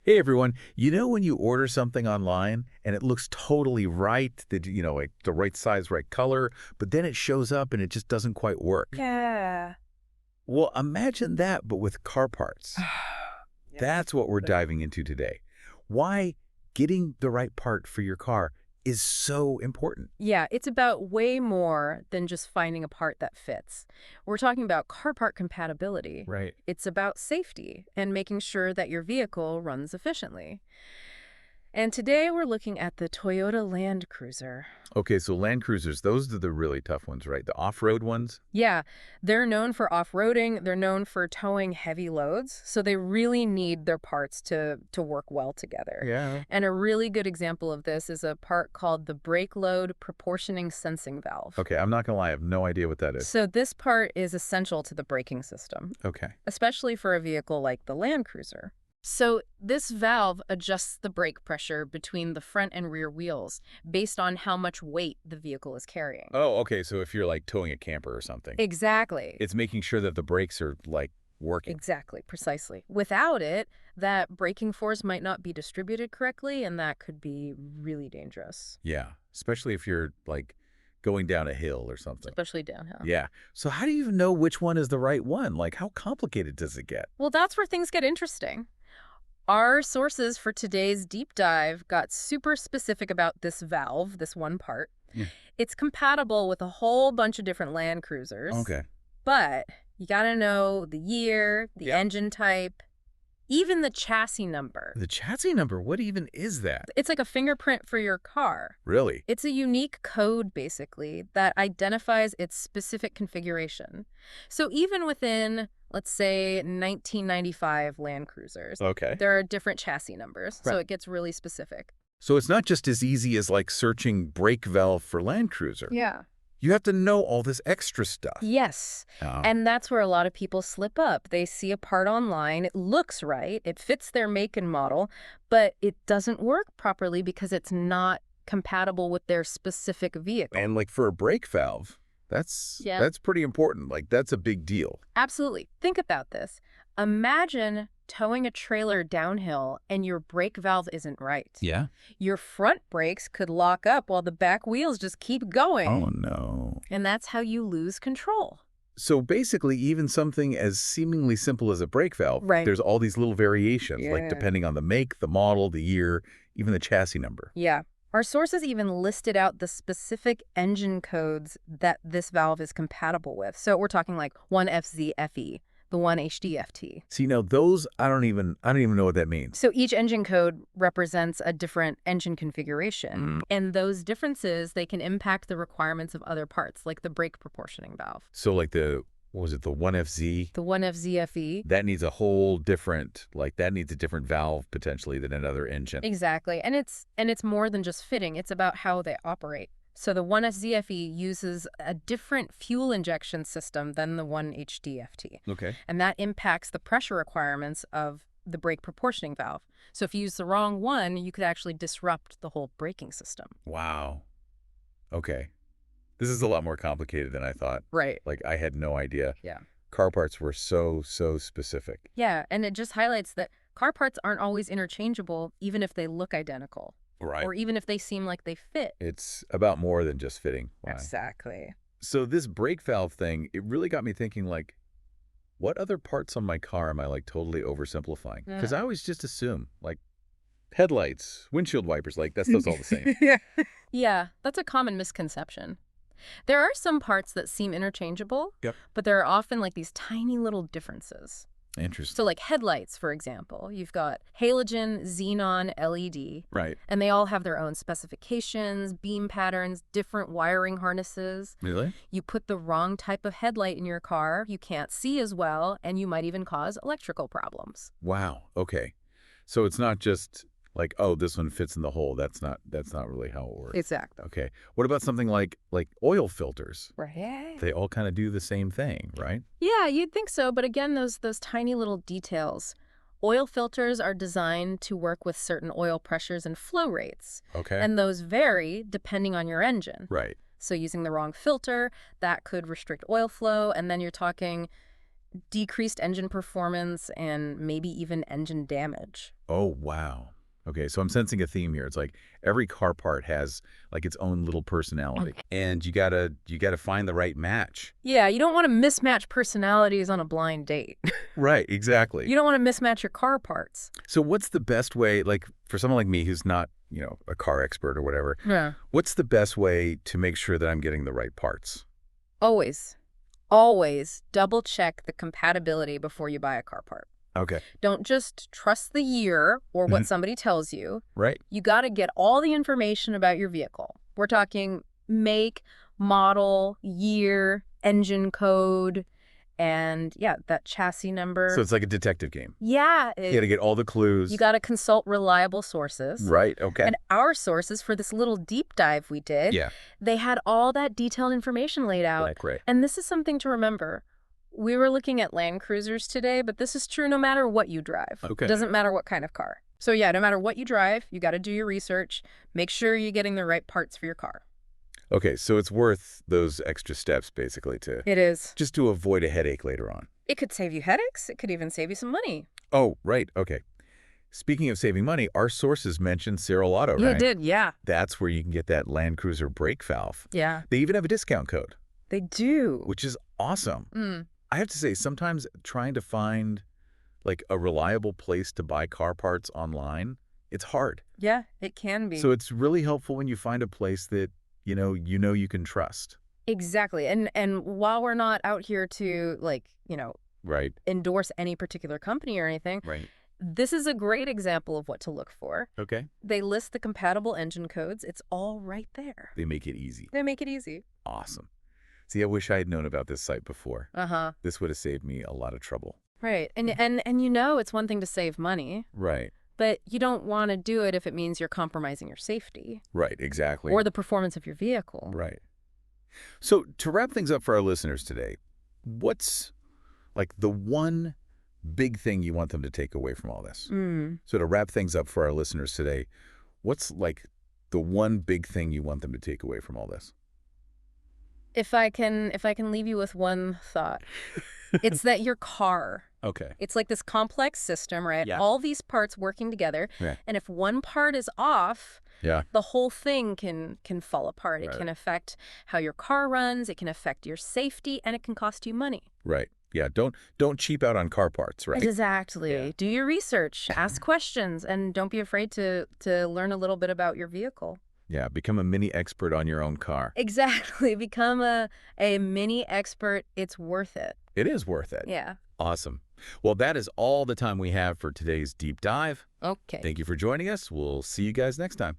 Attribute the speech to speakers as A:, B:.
A: Hey everyone, when you order something online and it looks totally right, like the right size, right color, but then it shows up and it just doesn't quite work.
B: Yeah.
A: Well, imagine that, but with car parts.
B: Yeah, that's
A: That's what we're
B: the
A: diving into today. Why getting the right part for your car is so important.
B: Yeah, it's about way more than just finding a part that fits. We're talking about car part compatibility.
A: Right.
B: It's about safety and making sure that your vehicle runs efficiently. And today we're looking at the Toyota Land Cruiser.
A: Okay, so Land Cruisers, those are the really tough ones, right? The off-road ones?
B: Yeah, they're known for off-roading, they're known for towing heavy loads, so they really need their parts to work well together.
A: Yeah.
B: And a really good example of this is a part called the brake load proportioning sensing valve.
A: Okay, I'm not gonna lie, I have no idea what that is.
B: So this part is essential to the braking system,
A: Okay.
B: especially for a vehicle like the Land Cruiser. So this valve adjusts the brake pressure between the front and rear wheels based on how much weight the vehicle is carrying.
A: Oh, okay, so if you're like towing a camper or something.
B: Exactly.
A: It's making sure that the brakes are, like, working.
B: Exactly, precisely. Without it, that braking force might not be distributed correctly, and that could be really dangerous,
A: Yeah, especially if you're, like, going down a hill or something.
B: especially downhill.
A: Yeah. So how do you even know which one is the right one? Like, how complicated does it get?
B: Well, that's where things get interesting. Our sources for today's deep dive got super specific about this valve, this one part.
A: Yeah.
B: It's compatible with a whole bunch of different Land Cruisers,
A: Okay.
B: but you gotta know the year, the
A: Yeah.
B: engine type, even the chassis number.
A: The chassis number, what even is that?
B: It's like a fingerprint for your car.
A: Really?
B: It's a unique code, basically, that identifies its specific configuration. So even within, let's say, 1995 Land Cruisers,
A: Okay.
B: there are different chassis numbers, so
A: Right.
B: it gets really specific.
A: So it's not just as easy as, like, searching brake valve for Land Cruiser.
B: Yeah.
A: You have to know all this extra stuff.
B: Yes.
A: Oh.
B: And that's where a lot of people slip up. They see a part online, it looks right, it fits their make and model, but it doesn't work properly because it's not compatible with their specific vehicle.
A: And, like, for a brake valve,
B: Yeah.
A: that's pretty important. Like, that's a big deal.
B: Absolutely. Think about this. Imagine towing a trailer downhill and your brake valve isn't right.
A: Yeah.
B: Your front brakes could lock up while the back wheels just keep going.
A: Oh, no.
B: And that's how you lose control.
A: So basically, even something as seemingly simple as a brake valve,
B: Right.
A: there's all these little variations, like
B: Yeah.
A: depending on the make, the model, the year, even the chassis number.
B: Yeah. Our sources even listed out the specific engine codes that this valve is compatible with. So we're talking like 1FZFE, the 1HDFT.
A: See, now those, I don't even know what that means.
B: So each engine code represents a different engine configuration. And those differences, they can impact the requirements of other parts, like the brake proportioning valve.
A: So like what was it, the 1FZ?
B: The 1FZFE.
A: That needs a whole different, like that needs a different valve potentially than another engine.
B: Exactly. And it's more than just fitting. It's about how they operate. So the 1SZFE uses a different fuel injection system than the 1HDFT.
A: Okay.
B: And that impacts the pressure requirements of the brake proportioning valve. So if you use the wrong one, you could actually disrupt the whole braking system.
A: Wow. Okay. This is a lot more complicated than I thought.
B: Right.
A: Like I had no idea.
B: Yeah.
A: Car parts were so specific.
B: Yeah, and it just highlights that car parts aren't always interchangeable, even if they look identical.
A: Right.
B: Or even if they seem like they fit.
A: It's about more than just fitting. Wow.
B: Exactly.
A: So this brake valve thing, it really got me thinking, like, what other parts on my car am I, like, totally oversimplifying? Because I always just assume, like, headlights, windshield wipers, like, that's all the same.
B: Yeah. Yeah, that's a common misconception. There are some parts that seem interchangeable,
A: Yep.
B: but there are often like these tiny little differences.
A: Interesting.
B: So like headlights, for example, you've got halogen, xenon, LED,
A: Right.
B: and they all have their own specifications, beam patterns, different wiring harnesses.
A: Really?
B: You put the wrong type of headlight in your car, you can't see as well, and you might even cause electrical problems.
A: Wow. Okay. So it's not just like, oh, this one fits in the hole. That's not really how it works.
B: Exactly.
A: Okay. What about something like oil filters?
B: Right.
A: They all kind of do the same thing, right?
B: Yeah, you'd think so, but again, those tiny little details. Oil filters are designed to work with certain oil pressures and flow rates,
A: Okay.
B: and those vary depending on your engine.
A: Right.
B: So using the wrong filter, that could restrict oil flow, and then you're talking decreased engine performance, and maybe even engine damage.
A: Oh, wow. Okay, so I'm sensing a theme here. It's like every car part has like its own little personality. And you gotta find the right match.
B: Yeah, you don't want to mismatch personalities on a blind date.
A: Right, exactly.
B: You don't want to mismatch your car parts.
A: So what's the best way, like for someone like me who's not, a car expert or whatever,
B: Yeah.
A: what's the best way to make sure that I'm getting the right parts?
B: Always, always double check the compatibility before you buy a car part.
A: Okay.
B: Don't just trust the year or what somebody tells you.
A: Right.
B: You got to get all the information about your vehicle. We're talking make, model, year, engine code, and yeah, that chassis number.
A: So it's like a detective game.
B: Yeah.
A: You gotta get all the clues.
B: You got to consult reliable sources.
A: Right, okay.
B: And our sources for this little deep dive we did,
A: Yeah.
B: they had all that detailed information laid out.
A: Right.
B: And this is something to remember. We were looking at Landcruisers today, but this is true no matter what you drive.
A: Okay.
B: It doesn't matter what kind of car. So yeah, no matter what you drive, you got to do your research. Make sure you're getting the right parts for your car.
A: Okay, so it's worth those extra steps basically
B: It is.
A: just to avoid a headache later on.
B: It could save you headaches. It could even save you some money.
A: Oh, right, okay. Speaking of saving money, our sources mentioned Cyril Auto,
B: Yeah,
A: right?
B: it did. Yeah.
A: That's where you can get that Landcruiser brake valve.
B: Yeah.
A: They even have a discount code,
B: They do.
A: which is awesome.
B: Mm.
A: I have to say, sometimes trying to find like a reliable place to buy car parts online, it's hard.
B: Yeah, it can be.
A: So it's really helpful when you find a place that, you can trust.
B: Exactly. And while we're not out here to
A: Right,
B: endorse any particular company or anything,
A: right.
B: this is a great example of what to look for.
A: Okay.
B: They list the compatible engine codes. It's all right there.
A: They make it easy.
B: They make it easy.
A: Awesome. See, I wish I had known about this site before.
B: Uh-huh.
A: This would have saved me a lot of trouble.
B: Right. And it's one thing to save money,
A: Right,
B: but you don't want to do it if it means you're compromising your safety
A: right, exactly.
B: or the performance of your vehicle.
A: Right. So to wrap things up for our listeners today, what's like the one big thing you want them to take away from all this? So to wrap things up for our listeners today, what's like the one big thing you want them to take away from all this?
B: If I can leave you with one thought, it's that your car,
A: Okay.
B: it's like this complex system, right?
A: Yeah.
B: All these parts working together.
A: Yeah.
B: And if one part is off,
A: Yeah.
B: the whole thing can fall apart. It
A: Right.
B: can affect how your car runs, it can affect your safety, and it can cost you money.
A: Right. Yeah. Don't cheap out on car parts, right?
B: Exactly.
A: Yeah.
B: Do your research, ask questions, and don't be afraid to learn a little bit about your vehicle.
A: Yeah. Become a mini expert on your own car.
B: Exactly. Become a mini expert. It's worth it.
A: It is worth it.
B: Yeah.
A: Awesome. Well, that is all the time we have for today's deep dive.
B: Okay.
A: Thank you for joining us. We'll see you guys next time.